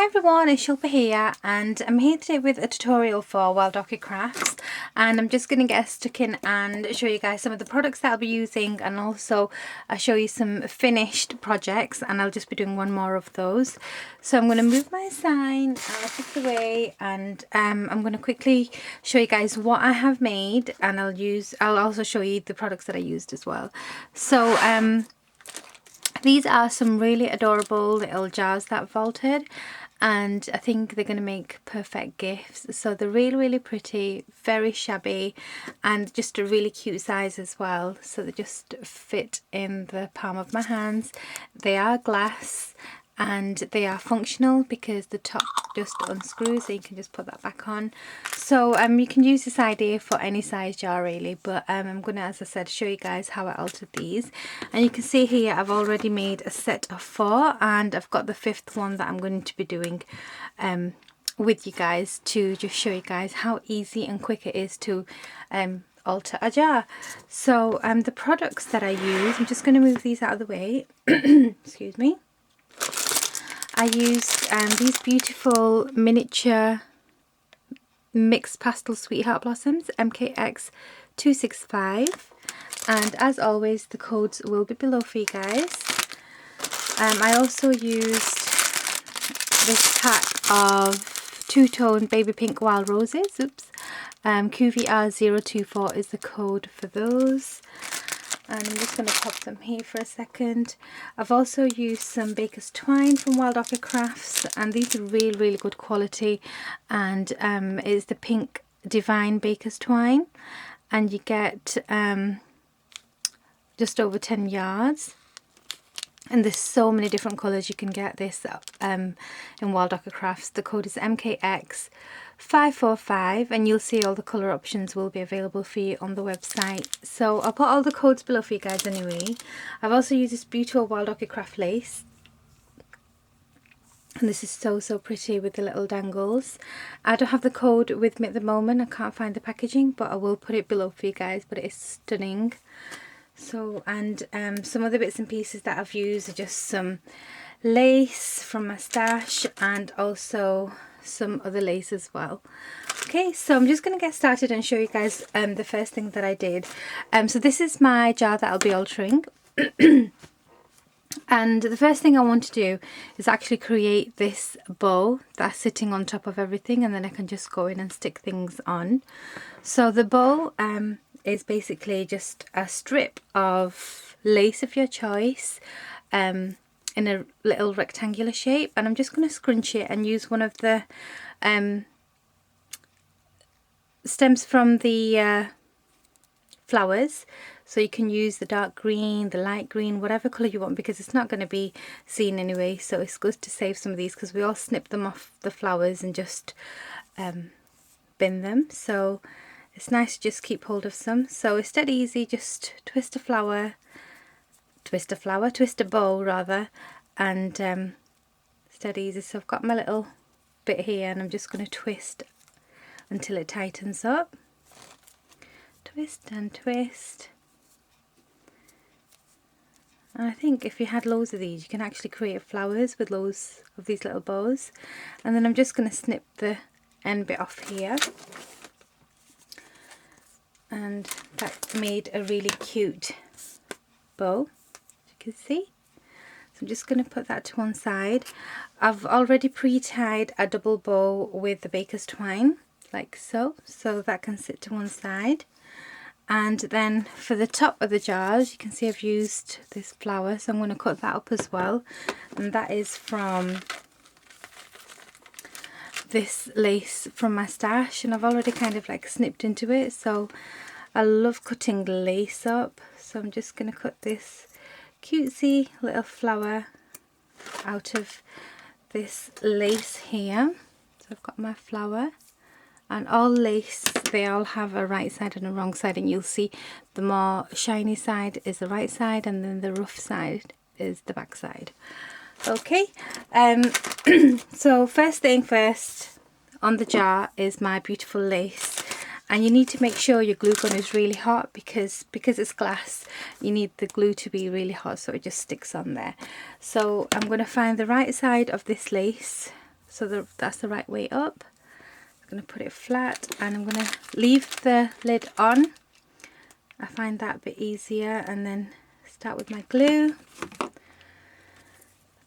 Hi everyone, it's Shabby here, and I'm here today with a tutorial for Wild Orchid Crafts, and I'm just going to get stuck in and show you guys some of the products that I'll be using, and also I'll show you some finished projects, and I'll just be doing one more of those. So I'm going to move my sign out of the way, and I'm going to quickly show you guys what I have made, and I'll also show you the products that I used as well. So these are some really adorable little jars that I've vaulted, and I think they're going to make perfect gifts. So they're really pretty, very shabby, and just a really cute size as well. So they just fit in the palm of my hands. They are glass and they are functional because the top just unscrews, so you can just put that back on. So you can use this idea for any size jar really, but I'm gonna, as I said, show you guys how I altered these. And you can see here I've already made a set of 4, and I've got the 5th one that I'm going to be doing with you guys, to just show you guys how easy and quick it is to alter a jar. So the products that I use, I'm just going to move these out of the way. Excuse me. I used these beautiful miniature mixed pastel sweetheart blossoms, MKX 265, and as always the codes will be below for you guys. I also used this pack of two-tone baby pink wild roses. QVR024 is the code for those. And I'm just going to pop them here for a second. I've also used some baker's twine from Wild Orchid Crafts, and these are really good quality, and it's the pink divine baker's twine, and you get just over 10 yards, and there's so many different colours you can get this in Wild Orchid Crafts. The code is MKX 545, and you'll see all the colour options will be available for you on the website. So I'll put all the codes below for you guys anyway. I've also used this beautiful Wild Orchid Craft lace, and this is so pretty with the little dangles. I don't have the code with me at the moment, I can't find the packaging, but I will put it below for you guys, but it is stunning. So, and some other bits and pieces that I've used are just some lace from my stash, and also some other lace as well. Okay, so I'm just going to get started and show you guys the first thing that I did. So this is my jar that I'll be altering. And the first thing I want to do is actually create this bow that's sitting on top of everything, and then I can just go in and stick things on. So the bow is basically just a strip of lace of your choice, in a little rectangular shape, and I'm just going to scrunch it and use one of the stems from the flowers. So you can use the dark green, the light green, whatever colour you want, because it's not going to be seen anyway, so it's good to save some of these, because we all snip them off the flowers and just bin them. So it's nice to just keep hold of some. So it's dead easy, just twist a bow rather, and it's dead easy. So I've got my little bit here, and I'm just going to twist until it tightens up. Twist and twist. And I think if you had loads of these, you can actually create flowers with loads of these little bows. And then I'm just going to snip the end bit off here, and that made a really cute bow, as you can see. So I'm just going to put that to one side. I've already pre-tied a double bow with the baker's twine, like so, so that can sit to one side. And then for the top of the jars, you can see I've used this flower, so I'm going to cut that up as well, and that is from this lace from my stash, and I've already kind of like snipped into it. So I love cutting lace up, so I'm just going to cut this cutesy little flower out of this lace here. So I've got my flower, and all lace, they all have a right side and a wrong side, and you'll see the more shiny side is the right side, and then the rough side is the back side. Okay, so first thing first, on the jar is my beautiful lace, and you need to make sure your glue gun is really hot, because it's glass, you need the glue to be really hot so it just sticks on there. So I'm going to find the right side of this lace, so that's the right way up. I'm going to put it flat and I'm going to leave the lid on. I find that a bit easier, and then start with my glue.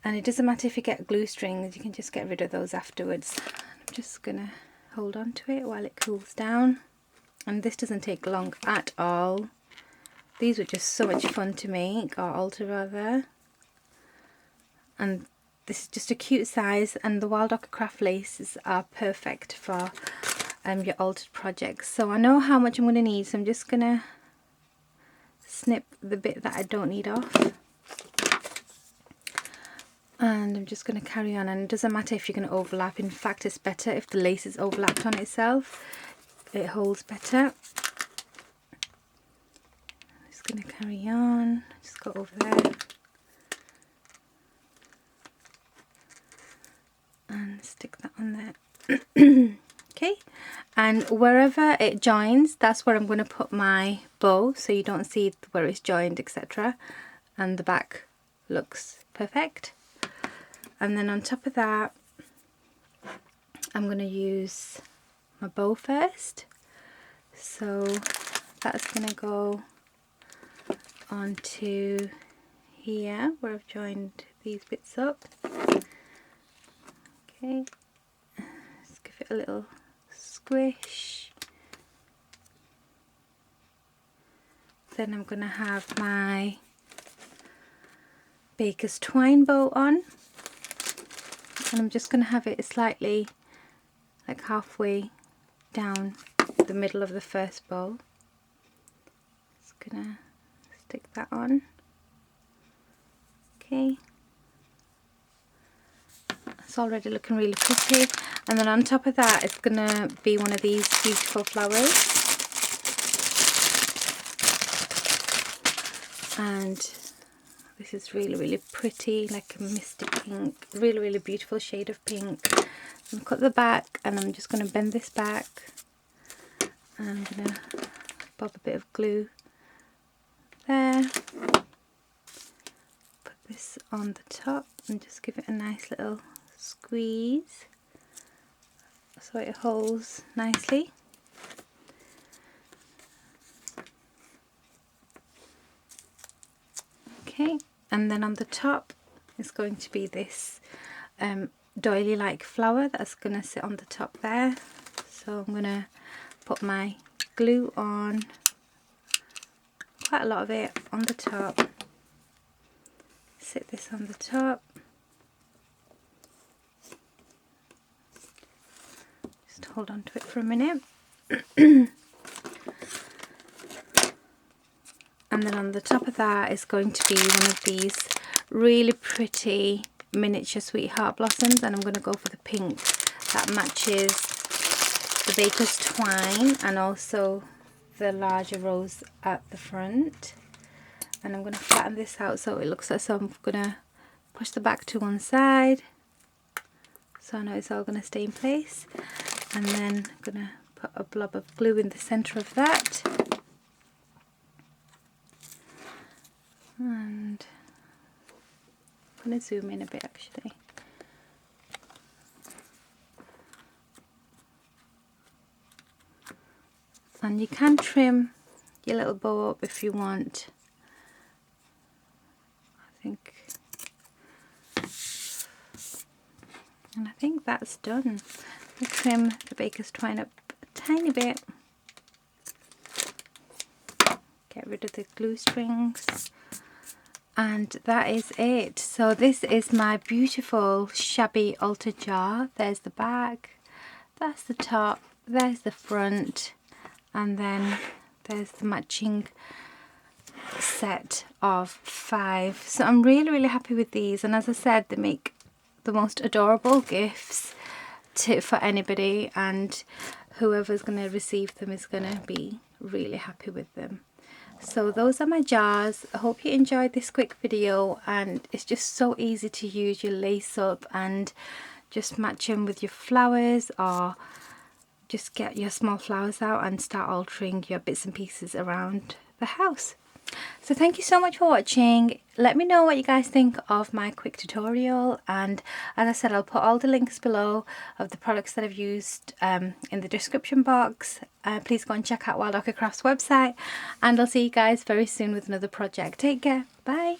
And it doesn't matter if you get glue strings, you can just get rid of those afterwards. I'm just going to hold on to it while it cools down. And this doesn't take long at all. These were just so much fun to make, or alter rather. And this is just a cute size, and the Wild Orchid craft laces are perfect for your altered projects. So I know how much I'm going to need, so I'm just going to snip the bit that I don't need off. And I'm just going to carry on, and it doesn't matter if you're going to overlap. In fact, it's better if the lace is overlapped on itself. It holds better. I'm just going to carry on, just go over there. And stick that on there. Okay, and wherever it joins, that's where I'm going to put my bow, so you don't see where it's joined, etc. And the back looks perfect. And then on top of that, I'm going to use my bow first. So that's going to go onto here where I've joined these bits up. Okay, let's give it a little squish. Then I'm going to have my baker's twine bow on, and I'm just going to have it slightly like halfway down the middle of the first bow. Just going to stick that on. Okay, it's already looking really pretty. And then on top of that, it's going to be one of these beautiful flowers. And this is really, really pretty, like a misty pink, really, really beautiful shade of pink. I'm going to cut the back, and I'm just going to bend this back. And I'm going to bob a bit of glue there. Put this on the top and just give it a nice little squeeze so it holds nicely. Okay, and then on the top is going to be this doily like flower that's going to sit on the top there. So I'm going to put my glue on, quite a lot of it on the top, sit this on the top. Just hold on to it for a minute. And then on the top of that is going to be one of these really pretty miniature sweetheart blossoms, and I'm going to go for the pink that matches the baker's twine and also the larger rose at the front. And I'm going to flatten this out so it looks like, so I'm going to push the back to one side so I know it's all going to stay in place, and then I'm going to put a blob of glue in the center of that. And I'm going to zoom in a bit actually. And you can trim your little bow up if you want. I think that's done. I'll trim the baker's twine up a tiny bit. Get rid of the glue strings. And that is it. So this is my beautiful Shabby altered jar. There's the back, that's the top, there's the front, and then there's the matching set of 5. So I'm really, really happy with these, and as I said, they make the most adorable gifts for anybody, and whoever's going to receive them is going to be really happy with them. So those are my jars. I hope you enjoyed this quick video, and it's just so easy to use your lace up and just match them with your flowers, or just get your small flowers out and start altering your bits and pieces around the house. So thank you so much for watching. Let me know what you guys think of my quick tutorial, and as I said, I'll put all the links below of the products that I've used in the description box. Please go and check out Wild Orchid Crafts website, and I'll see you guys very soon with another project. Take care. Bye.